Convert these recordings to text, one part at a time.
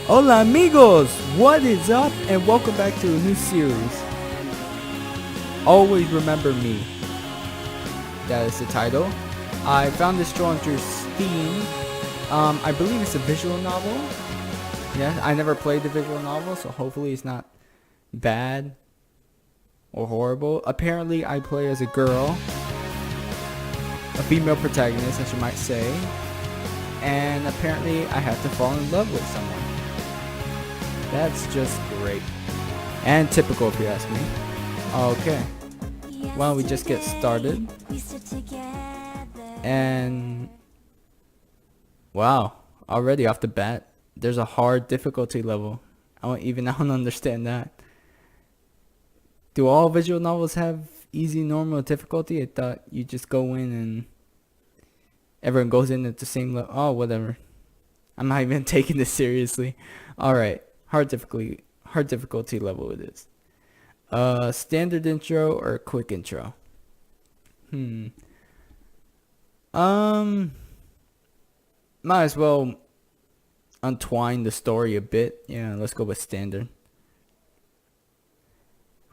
Hola amigos! What is up? And welcome back to a new series. Always remember me. That is the title. I found this show on Steam. I believe it's a visual novel. Yeah, I never played the visual novel, so hopefully it's not bad or horrible. Apparently I play as a girl. A female protagonist, as you might say. And apparently I have to fall in love with someone. That's just great. And typical if you ask me. Okay. Why don't we just get started? And wow, already off the bat, there's a hard difficulty level. I don't understand that. Do all visual novels have easy, normal difficulty? I thought you just go in and everyone goes in at the same level. Oh, whatever. I'm not even taking this seriously. Alright. Hard difficulty level it is. Standard intro or quick intro? Might as well untwine the story a bit. Yeah, let's go with standard.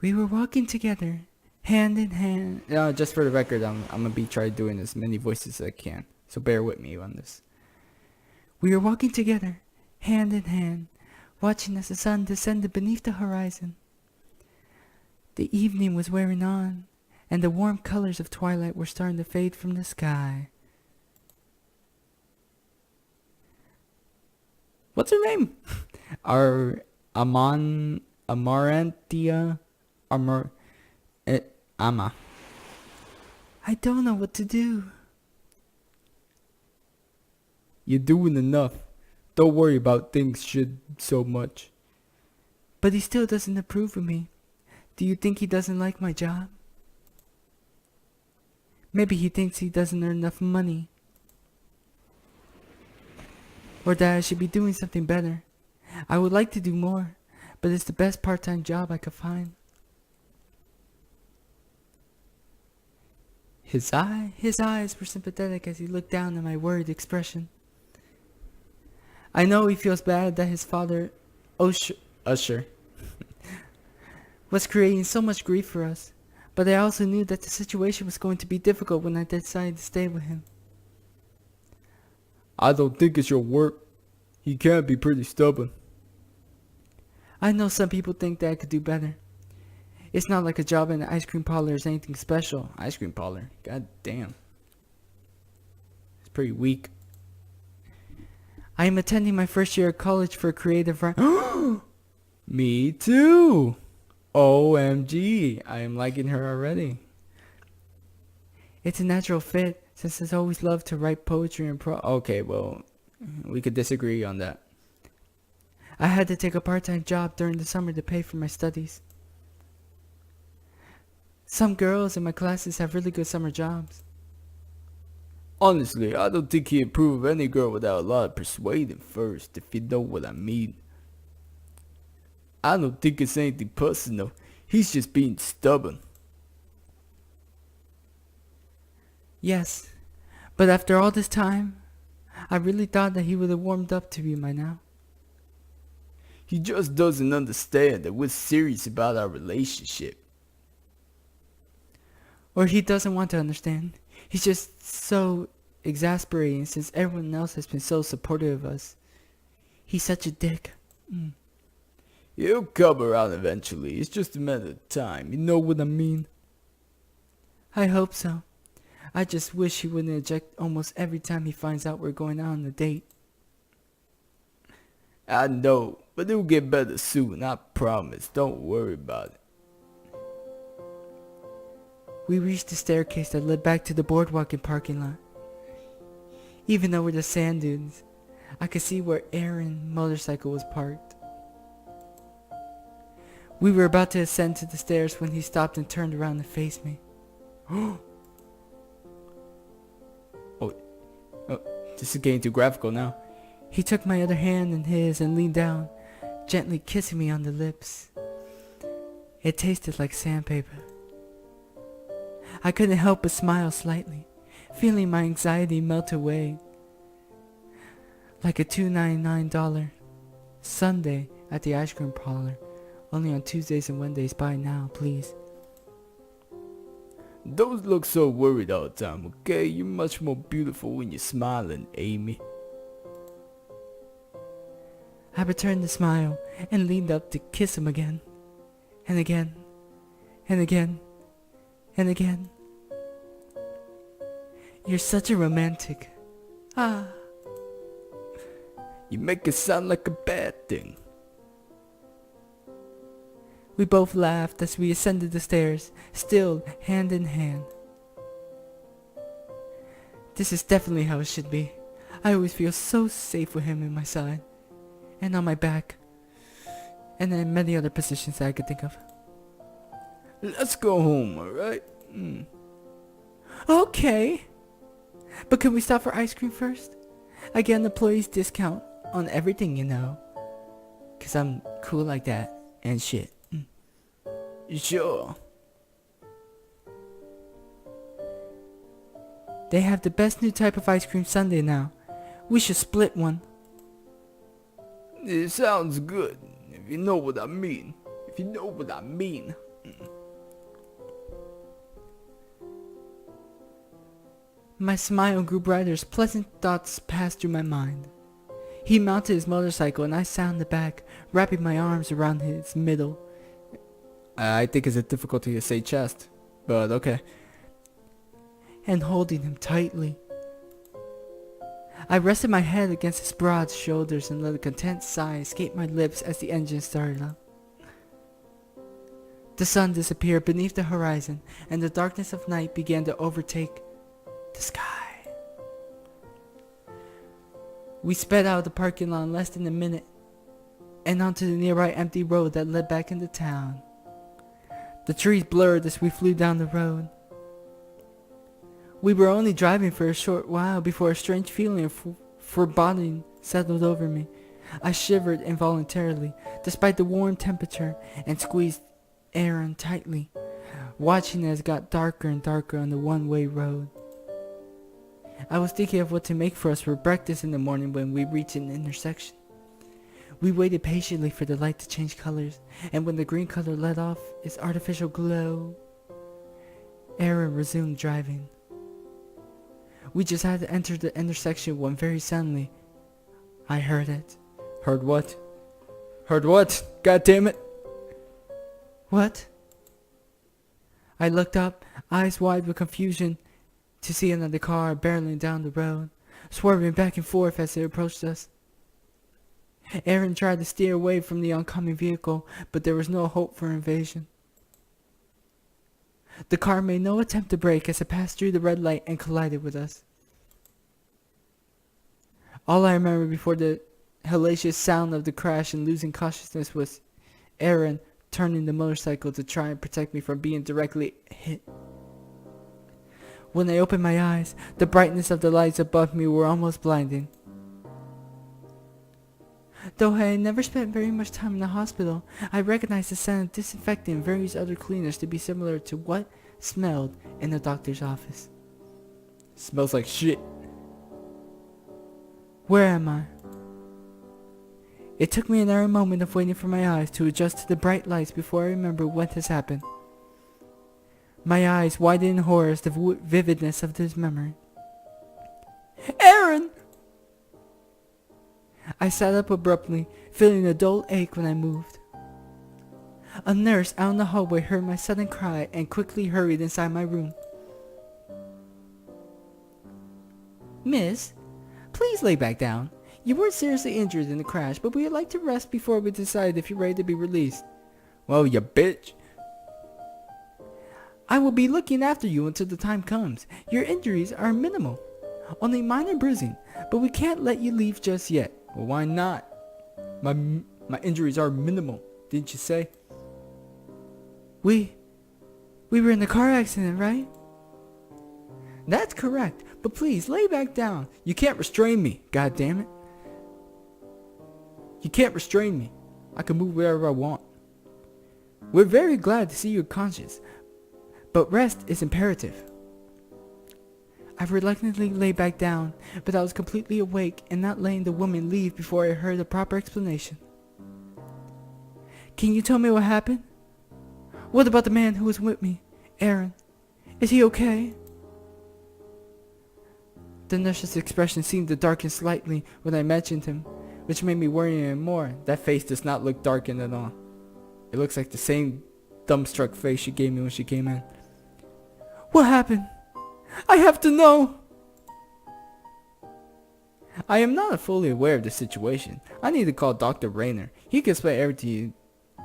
We were walking together, hand in hand. Just for the record, I'm gonna be trying doing as many voices as I can. So bear with me on this. We were walking together, hand in hand, watching as the sun descended beneath the horizon. The evening was wearing on, and the warm colors of twilight were starting to fade from the sky. What's her name? Amarantia Ama. I don't know what to do. You're doing enough. Don't worry about things so much. But he still doesn't approve of me. Do you think he doesn't like my job? Maybe he thinks he doesn't earn enough money. Or that I should be doing something better. I would like to do more, but it's the best part-time job I could find. His eyes were sympathetic as he looked down at my worried expression. I know he feels bad that his father, Usher, was creating so much grief for us, but I also knew that the situation was going to be difficult when I decided to stay with him. I don't think it's your work. He can be pretty stubborn. I know some people think that I could do better. It's not like a job in an ice cream parlor is anything special. Ice cream parlor? God damn. It's pretty weak. I am attending my first year of college for creative writing. Me too. OMG. I am liking her already. It's a natural fit since I've always loved to write poetry and Okay, well, we could disagree on that. I had to take a part-time job during the summer to pay for my studies. Some girls in my classes have really good summer jobs. Honestly, I don't think he'd approve of any girl without a lot of persuading first, if you know what I mean. I don't think it's anything personal. He's just being stubborn. Yes, but after all this time, I really thought that he would have warmed up to me by now. He just doesn't understand that we're serious about our relationship. Or he doesn't want to understand. He's just so exasperating since everyone else has been so supportive of us. He's such a dick. He'll come around eventually. It's just a matter of time. You know what I mean? I hope so. I just wish he wouldn't eject almost every time he finds out we're going out on a date. I know, but it'll get better soon, I promise. Don't worry about it. We reached the staircase that led back to the boardwalk and parking lot. Even over the sand dunes, I could see where Aaron's motorcycle was parked. We were about to ascend to the stairs when he stopped and turned around to face me. Oh, this is getting too graphical now. He took my other hand in his and leaned down, gently kissing me on the lips. It tasted like sandpaper. I couldn't help but smile slightly, feeling my anxiety melt away like a $2.99 Sunday at the ice cream parlor. Only on Tuesdays and Wednesdays. Buy now, please. Don't look so worried all the time, okay? You're much more beautiful when you're smiling, Amy. I returned the smile and leaned up to kiss him again. And again. And again. And again. You're such a romantic. Ah. You make it sound like a bad thing. We both laughed as we ascended the stairs, still hand in hand. This is definitely how it should be. I always feel so safe with him in my side, and on my back, and in many other positions that I could think of. Let's go home, alright? Okay. But can we stop for ice cream first? I get an employee's discount on everything, you know. 'Cause I'm cool like that and shit. Sure. They have the best new type of ice cream sundae now. We should split one. It sounds good, if you know what I mean. If you know what I mean. My smile grew brighter as pleasant thoughts passed through my mind. He mounted his motorcycle and I sat on the back, wrapping my arms around his middle. I think it's a difficulty to say chest, but okay. And holding him tightly. I rested my head against his broad shoulders and let a content sigh escape my lips as the engine started up. The sun disappeared beneath the horizon and the darkness of night began to overtake the sky. We sped out of the parking lot in less than a minute and onto the nearby empty road that led back into town. The trees blurred as we flew down the road. We were only driving for a short while before a strange feeling of foreboding settled over me. I shivered involuntarily, despite the warm temperature, and squeezed Aaron tightly, watching as it got darker and darker on the one-way road. I was thinking of what to make for us for breakfast in the morning when we reached an intersection. We waited patiently for the light to change colors, and when the green color let off its artificial glow, Aaron resumed driving. We just had to enter the intersection when very suddenly, I heard it. Heard what? Heard what? God damn it! What? I looked up, eyes wide with confusion, to see another car barreling down the road, swerving back and forth as it approached us. Aaron tried to steer away from the oncoming vehicle, but there was no hope for evasion. The car made no attempt to brake as it passed through the red light and collided with us. All I remember before the hellacious sound of the crash and losing consciousness was Aaron turning the motorcycle to try and protect me from being directly hit. When I opened my eyes, the brightness of the lights above me were almost blinding. Though I had never spent very much time in the hospital, I recognized the scent of disinfectant and various other cleaners to be similar to what smelled in the doctor's office. Smells like shit. Where am I? It took me an hour moment of waiting for my eyes to adjust to the bright lights before I remembered what has happened. My eyes widened in horror as the vividness of this memory. Aaron! I sat up abruptly, feeling a dull ache when I moved. A nurse out in the hallway heard my sudden cry and quickly hurried inside my room. Miss, please lay back down. You weren't seriously injured in the crash, but we'd like to rest before we decide if you're ready to be released. Well, you bitch. I will be looking after you until the time comes. Your injuries are minimal. Only minor bruising, but we can't let you leave just yet. Well, why not? My injuries are minimal, didn't you say? We were in a car accident, right? That's correct, but please lay back down. You can't restrain me, god damn it. You can't restrain me. I can move wherever I want. We're very glad to see you're conscious, but rest is imperative. I reluctantly lay back down, but I was completely awake and not letting the woman leave before I heard a proper explanation. Can you tell me what happened? What about the man who was with me? Aaron. Is he okay? The nurse's expression seemed to darken slightly when I mentioned him, which made me worry even more. That face does not look darkened at all. It looks like the same dumbstruck face she gave me when she came in. What happened? I have to know! I am not fully aware of the situation. I need to call Dr. Rayner. He can explain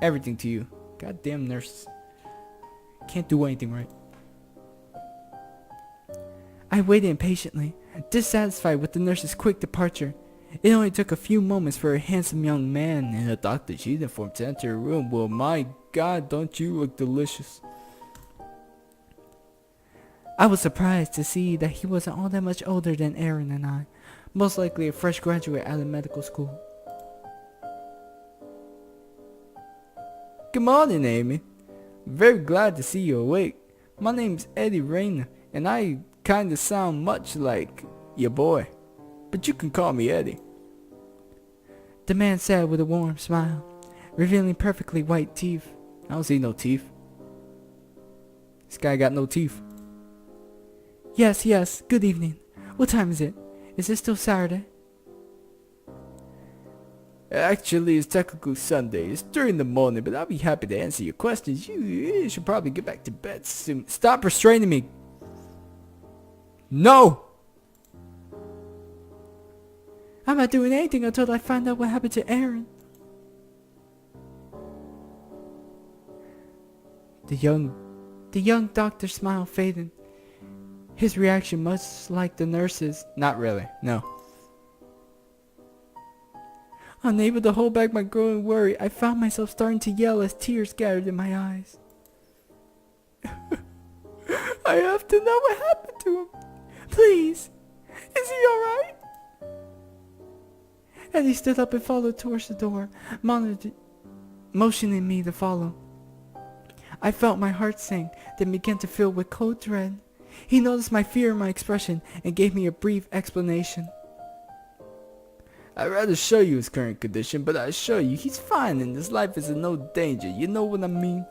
everything to you. Goddamn nurse. Can't do anything right. I waited impatiently, dissatisfied with the nurse's quick departure. It only took a few moments for a handsome young man in a doctor's uniform to enter her room. Well, my God, don't you look delicious. I was surprised to see that he wasn't all that much older than Aaron and I, most likely a fresh graduate out of medical school. Good morning, Amy. Very glad to see you awake. My name's Eddie Rayner, and I kinda sound much like your boy, but you can call me Eddie. The man said with a warm smile, revealing perfectly white teeth. I don't see no teeth. This guy got no teeth. Yes, good evening. What time is it? Is it still Saturday? Actually, it's technically Sunday. It's during the morning, but I'll be happy to answer your questions. You should probably get back to bed soon. Stop restraining me. No! I'm not doing anything until I find out what happened to Aaron. The young doctor's smile faded. His reaction much like the nurse's. Not really, no. Unable to hold back my growing worry, I found myself starting to yell as tears gathered in my eyes. I have to know what happened to him. Please, is he alright? Eddie stood up and followed towards the door, motioning me to follow. I felt my heart sink, then began to fill with cold dread. He noticed my fear in my expression and gave me a brief explanation. I'd rather show you his current condition, but I assure you he's fine and his life is in no danger. You know what I mean?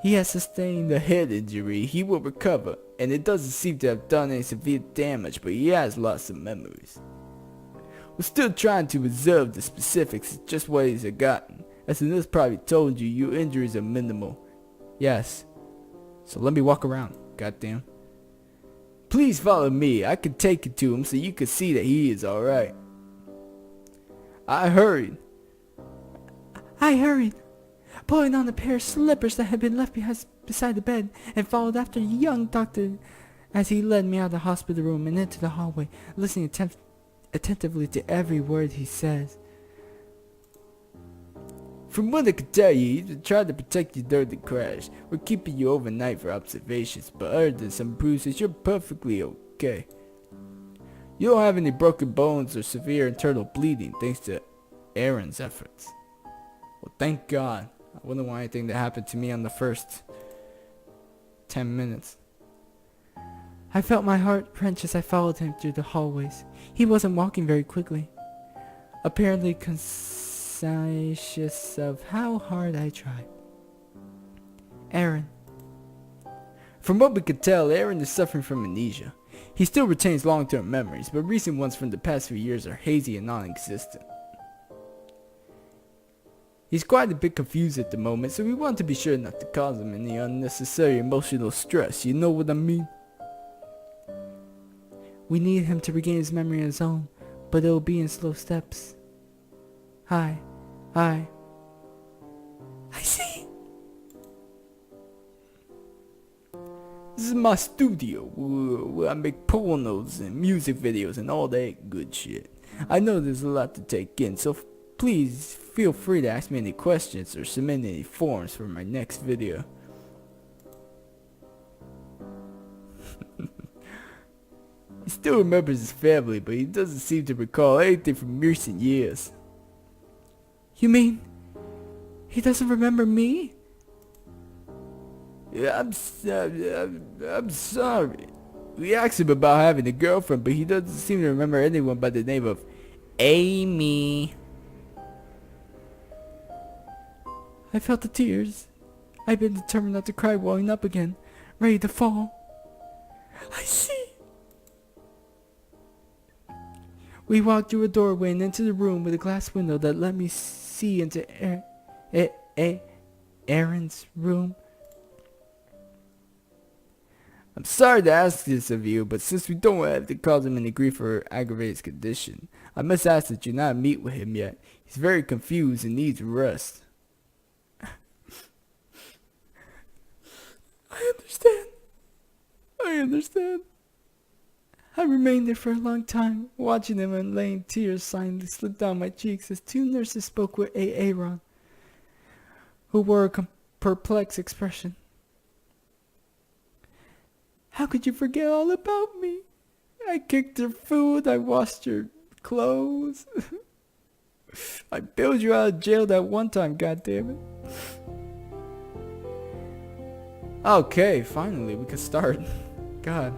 He has sustained a head injury. He will recover, and it doesn't seem to have done any severe damage, but he has lost some memories. We're still trying to observe the specifics of just what he's gotten. As the nurse probably told you, your injuries are minimal. Yes. So let me walk around, goddamn. Please follow me. I can take you to him so you can see that he is alright. I hurried, pulling on a pair of slippers that had been left beside the bed, and followed after the young doctor as he led me out of the hospital room and into the hallway, listening attentively to every word he says. From what I could tell you, he's tried to protect you during the crash. We're keeping you overnight for observations, but other than some bruises, you're perfectly okay. You don't have any broken bones or severe internal bleeding thanks to Aaron's efforts. Well, thank God. I wouldn't want anything to happen to me on the first 10 minutes. I felt my heart wrench as I followed him through the hallways. He wasn't walking very quickly, apparently conscious of how hard I tried. Aaron. From what we could tell, Aaron is suffering from amnesia. He still retains long-term memories, but recent ones from the past few years are hazy and non-existent. He's quite a bit confused at the moment, so we want to be sure not to cause him any unnecessary emotional stress, you know what I mean? We need him to regain his memory on his own, but it'll be in slow steps. Hi. I see. This is my studio, where I make pornos and music videos and all that good shit. I know there's a lot to take in, so please feel free to ask me any questions or submit any forms for my next video. He still remembers his family, but he doesn't seem to recall anything from recent years. You mean he doesn't remember me? Yeah, I'm sorry. We asked him about having a girlfriend, but he doesn't seem to remember anyone by the name of Amy. I felt the tears. I've been determined not to cry welling up again, ready to fall. I see. We walked through a doorway and into the room with a glass window that let me see into Aaron's room. I'm sorry to ask this of you, but since we don't have to cause him any grief or aggravate his condition, I must ask that you not meet with him yet. He's very confused and needs rest. I understand. I remained there for a long time, watching him and letting tears silently slip down my cheeks as two nurses spoke with Aaron, who wore a perplexed expression. How could you forget all about me? I cooked your food, I washed your clothes. I bailed you out of jail that one time, goddammit. Okay, finally, we can start. God.